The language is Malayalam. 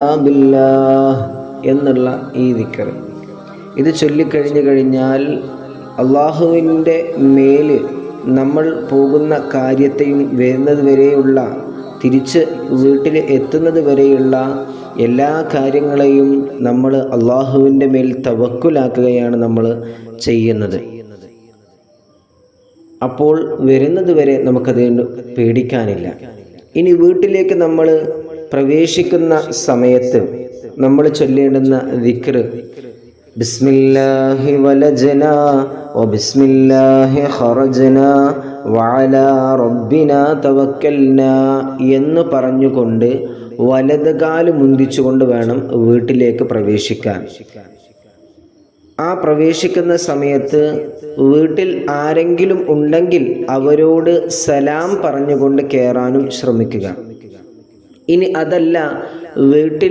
ബില്ലാഹ് എന്നുള്ള ഈ ദിക്ർ ഇത് ചൊല്ലിക്കഴിഞ്ഞു കഴിഞ്ഞാൽ അള്ളാഹുവിൻ്റെ മേല് നമ്മൾ പോകുന്ന കാര്യത്തെയും വരുന്നത് വരെയുള്ള തിരിച്ച് വീട്ടിൽ എത്തുന്നത് വരെയുള്ള എല്ലാ കാര്യങ്ങളെയും നമ്മൾ അള്ളാഹുവിൻ്റെ മേൽ തവക്കുലാക്കുകയാണ് നമ്മൾ ചെയ്യുന്നത്. അപ്പോൾ വരുന്നത് വരെ നമുക്കതിന് പേടിക്കാനില്ല. ഇനി വീട്ടിലേക്ക് നമ്മൾ പ്രവേശിക്കുന്ന സമയത്ത് നമ്മൾ ചൊല്ലേണ്ടുന്ന ദിക്ർ ബിസ്മില്ലാഹി വലജനാ വബിസ്മില്ലാഹി ഖറജനാ വഅലാ റബ്ബിനാ തവക്കൽനാ എന്ന് പറഞ്ഞുകൊണ്ട് വലത് കാല് മുന്തിച്ചുകൊണ്ട് വേണം വീട്ടിലേക്ക് പ്രവേശിക്കാൻ. ആ പ്രവേശിക്കുന്ന സമയത്ത് വീട്ടിൽ ആരെങ്കിലും ഉണ്ടെങ്കിൽ അവരോട് സലാം പറഞ്ഞുകൊണ്ട് കയറാനും ശ്രമിക്കുക. ഇനി അതല്ല, വീട്ടിലെ